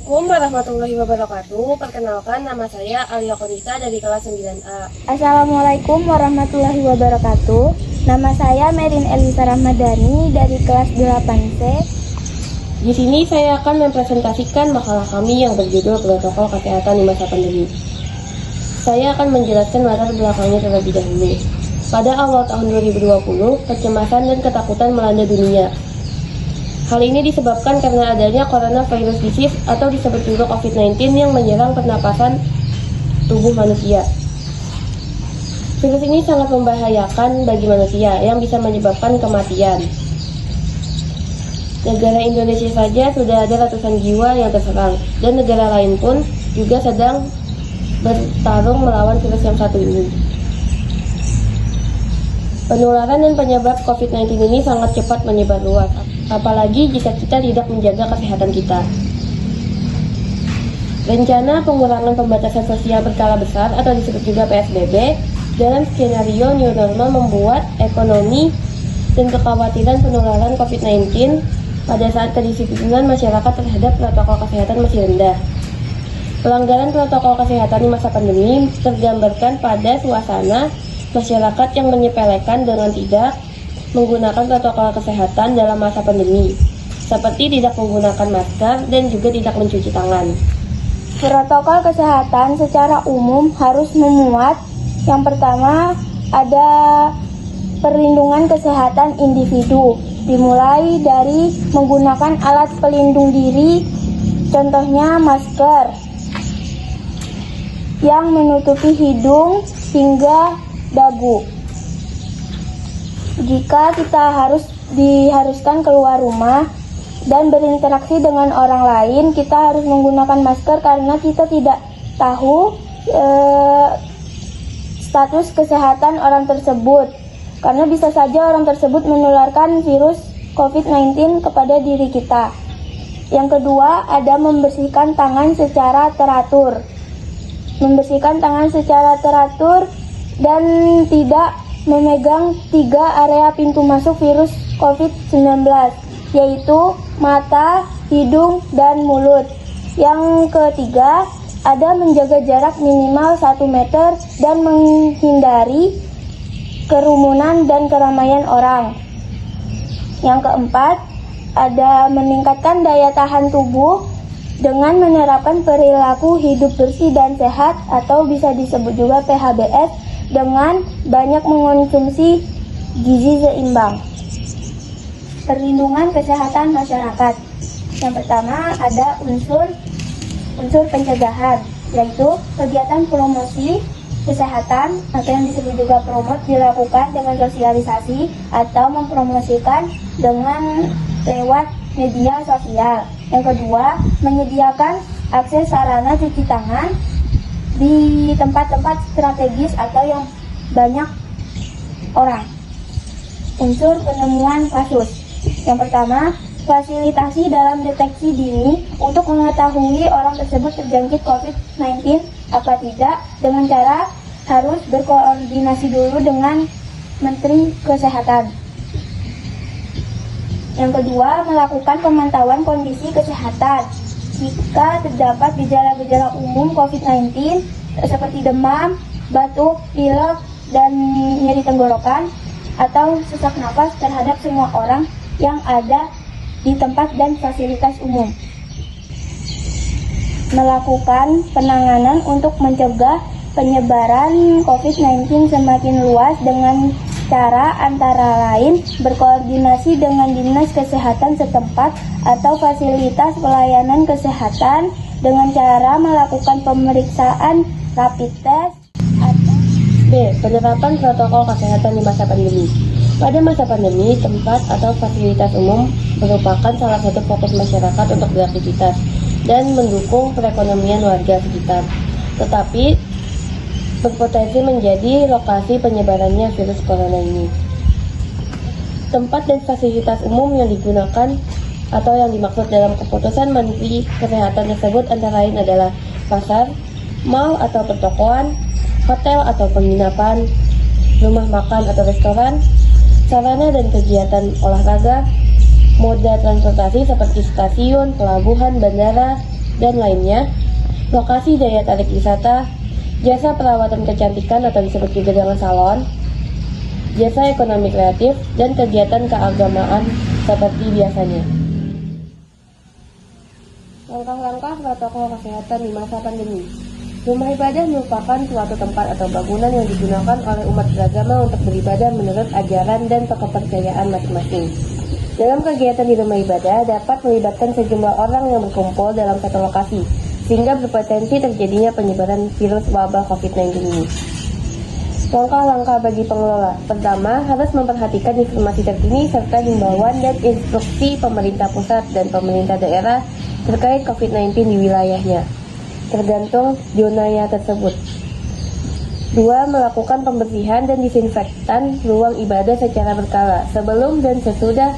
Assalamualaikum warahmatullahi wabarakatuh. Perkenalkan, nama saya Alia Konita dari kelas 9A. Assalamualaikum warahmatullahi wabarakatuh. Nama saya Merin Elisa Ramadhani dari kelas 8C. Di sini saya akan mempresentasikan makalah kami yang berjudul Protokol Kesehatan di Masa Pandemi. Saya akan menjelaskan latar belakangnya terlebih dahulu. Pada awal tahun 2020, kecemasan dan ketakutan melanda dunia. Hal ini disebabkan karena adanya coronavirus disease atau disebut juga COVID-19 yang menyerang pernapasan tubuh manusia. Virus ini sangat membahayakan bagi manusia yang bisa menyebabkan kematian. Negara Indonesia saja sudah ada ratusan jiwa yang terserang, dan negara lain pun juga sedang bertarung melawan virus yang satu ini. Penularan dan penyebab COVID-19 ini sangat cepat menyebar luas, apalagi jika kita tidak menjaga kesehatan kita. Rencana pengurangan pembatasan sosial berskala besar atau disebut juga PSBB dalam skenario new normal membuat ekonomi dan kekhawatiran penularan COVID-19 pada saat kedisiplinan masyarakat terhadap protokol kesehatan masih rendah. Pelanggaran protokol kesehatan di masa pandemi tergambarkan pada suasana masyarakat yang menyepelekan dengan tidak menggunakan protokol kesehatan dalam masa pandemi, seperti tidak menggunakan masker dan juga tidak mencuci tangan. Protokol kesehatan secara umum harus memuat yang pertama ada perlindungan kesehatan individu, dimulai dari menggunakan alat pelindung diri, contohnya masker yang menutupi hidung hingga dagu. Jika kita diharuskan keluar rumah dan berinteraksi dengan orang lain, kita harus menggunakan masker karena kita tidak tahu status kesehatan orang tersebut. Karena bisa saja orang tersebut menularkan virus COVID-19 kepada diri kita. Yang kedua, ada membersihkan tangan secara teratur. Membersihkan tangan secara teratur dan tidak memegang 3 area pintu masuk virus COVID-19, yaitu mata, hidung, dan mulut. Yang ketiga, ada menjaga jarak minimal 1 meter dan menghindari kerumunan dan keramaian orang. Yang keempat, ada meningkatkan daya tahan tubuh dengan menerapkan perilaku hidup bersih dan sehat atau bisa disebut juga PHBS dengan banyak mengonsumsi gizi seimbang. Perlindungan kesehatan masyarakat. Yang pertama ada unsur pencegahan, yaitu kegiatan promosi kesehatan atau yang disebut juga promot dilakukan dengan sosialisasi atau mempromosikan dengan lewat media sosial. Yang kedua, menyediakan akses sarana cuci tangan di tempat-tempat strategis atau yang banyak orang. Unsur penemuan kasus. Yang pertama, fasilitasi dalam deteksi dini untuk mengetahui orang tersebut terjangkit COVID-19 apa tidak, dengan cara harus berkoordinasi dulu dengan Menteri Kesehatan. Yang kedua, melakukan pemantauan kondisi kesehatan. Jika terdapat gejala-gejala umum COVID-19 seperti demam, batuk, pilek, dan nyeri tenggorokan atau sesak napas terhadap semua orang yang ada di tempat dan fasilitas umum. Melakukan penanganan untuk mencegah penyebaran COVID-19 semakin luas dengan cara antara lain berkoordinasi dengan dinas kesehatan setempat atau fasilitas pelayanan kesehatan dengan cara melakukan pemeriksaan rapid test atau B. Penerapan protokol kesehatan di masa pandemi. Pada masa pandemi, tempat atau fasilitas umum merupakan salah satu fokus masyarakat untuk beraktivitas dan mendukung perekonomian warga sekitar. Tetapi berpotensi menjadi lokasi penyebarannya virus corona ini. Tempat dan fasilitas umum yang digunakan atau yang dimaksud dalam keputusan Menteri Kesehatan tersebut antara lain adalah pasar, mal atau pertokoan, hotel atau penginapan, rumah makan atau restoran, sarana dan kegiatan olahraga, moda transportasi seperti stasiun, pelabuhan, bandara, dan lainnya, lokasi daya tarik wisata, jasa perawatan kecantikan atau disebut juga dengan salon, jasa ekonomi kreatif, dan kegiatan keagamaan seperti biasanya. Langkah-langkah protokol kesehatan di masa pandemi. Rumah ibadah merupakan suatu tempat atau bangunan yang digunakan oleh umat beragama untuk beribadah menurut ajaran dan kepercayaan masing-masing. Dalam kegiatan di rumah ibadah dapat melibatkan sejumlah orang yang berkumpul dalam satu lokasi, sehingga berpotensi terjadinya penyebaran virus wabah COVID-19 ini. Langkah-langkah bagi pengelola. Pertama, harus memperhatikan informasi terkini serta himbauan dan instruksi pemerintah pusat dan pemerintah daerah terkait COVID-19 di wilayahnya, tergantung zonanya tersebut. 2. Melakukan pembersihan dan disinfektan ruang ibadah secara berkala sebelum dan sesudah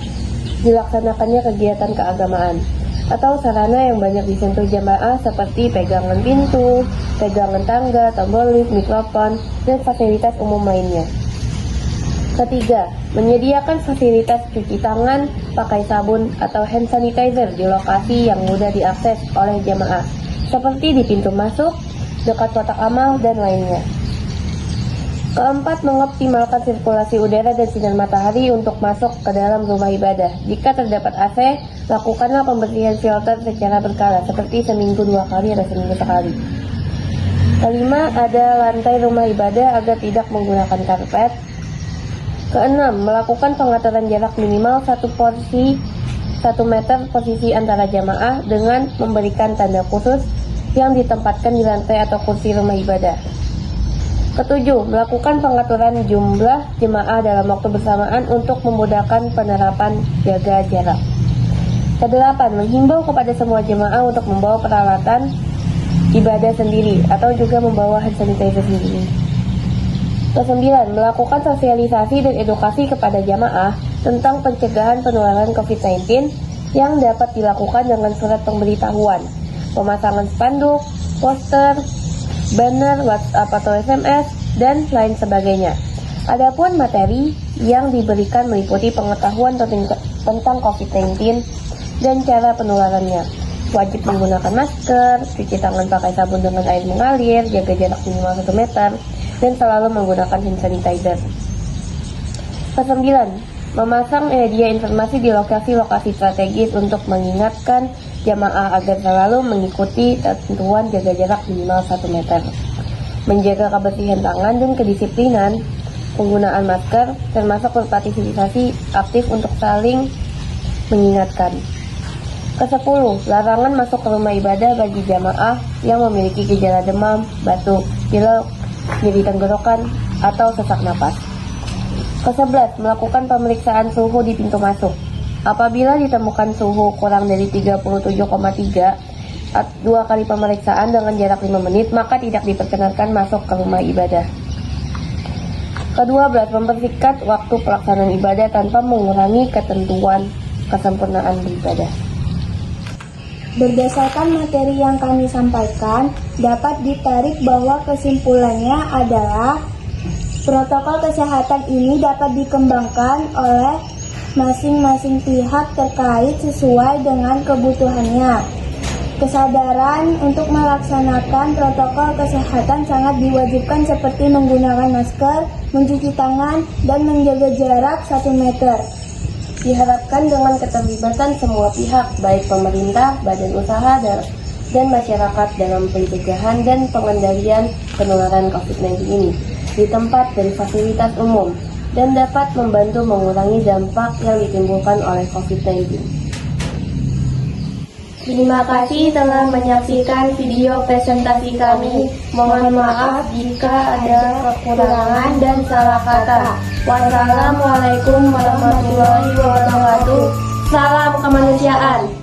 dilaksanakannya kegiatan keagamaan atau sarana yang banyak disentuh jamaah seperti pegangan pintu, pegangan tangga, tombol lift, mikrofon, dan fasilitas umum lainnya. Ketiga, menyediakan fasilitas cuci tangan, pakai sabun, atau hand sanitizer di lokasi yang mudah diakses oleh jamaah, seperti di pintu masuk, dekat kotak amal, dan lainnya. Keempat, mengoptimalkan sirkulasi udara dan sinar matahari untuk masuk ke dalam rumah ibadah. Jika terdapat AC, lakukanlah pembersihan filter secara berkala, seperti seminggu 2 kali atau seminggu sekali. Kelima, ada lantai rumah ibadah agar tidak menggunakan karpet. Keenam, melakukan pengaturan jarak minimal 1 meter posisi antara jamaah dengan memberikan tanda khusus yang ditempatkan di lantai atau kursi rumah ibadah. Ketujuh, melakukan pengaturan jumlah jemaah dalam waktu bersamaan untuk memudahkan penerapan jaga jarak. Kedelapan, menghimbau kepada semua jemaah untuk membawa peralatan ibadah sendiri atau juga membawa hand sanitizer sendiri. Kesembilan, melakukan sosialisasi dan edukasi kepada jamaah tentang pencegahan penularan COVID-19 yang dapat dilakukan dengan surat pemberitahuan, pemasangan spanduk, poster, banner, WhatsApp atau SMS, dan lain sebagainya. Adapun materi yang diberikan meliputi pengetahuan tentang COVID-19 dan cara penularannya. Wajib menggunakan masker, cuci tangan pakai sabun dengan air mengalir, jaga jarak minimal 1 meter, dan selalu menggunakan hand sanitizer. Kesembilan, memasang media informasi di lokasi-lokasi strategis untuk mengingatkan jamaah agar selalu mengikuti ketentuan jaga jarak minimal 1 meter. Menjaga kebersihan tangan dan kedisiplinan penggunaan masker, termasuk berpartisipasi aktif untuk saling mengingatkan. Kesepuluh, larangan masuk ke rumah ibadah bagi jamaah yang memiliki gejala demam, batuk, pilek, nyeri tenggorokan, atau sesak napas. Ke-11, melakukan pemeriksaan suhu di pintu masuk. Apabila ditemukan suhu kurang dari 37,3, 2 kali pemeriksaan dengan jarak 5 menit, maka tidak diperkenankan masuk ke rumah ibadah. Ke-12, mempersingkat waktu pelaksanaan ibadah tanpa mengurangi ketentuan kesempurnaan beribadah. Berdasarkan materi yang kami sampaikan, dapat ditarik bahwa kesimpulannya adalah protokol kesehatan ini dapat dikembangkan oleh masing-masing pihak terkait sesuai dengan kebutuhannya. Kesadaran untuk melaksanakan protokol kesehatan sangat diwajibkan seperti menggunakan masker, mencuci tangan, dan menjaga jarak 1 meter. Diharapkan dengan keterlibatan semua pihak, baik pemerintah, badan usaha, dan masyarakat dalam pencegahan dan pengendalian penularan COVID-19 ini di tempat dan fasilitas umum, dan dapat membantu mengurangi dampak yang ditimbulkan oleh COVID-19. Terima kasih telah menyaksikan video presentasi kami. Mohon maaf jika ada kekurangan dan salah kata. Wassalamualaikum warahmatullahi wabarakatuh. Salam kemanusiaan.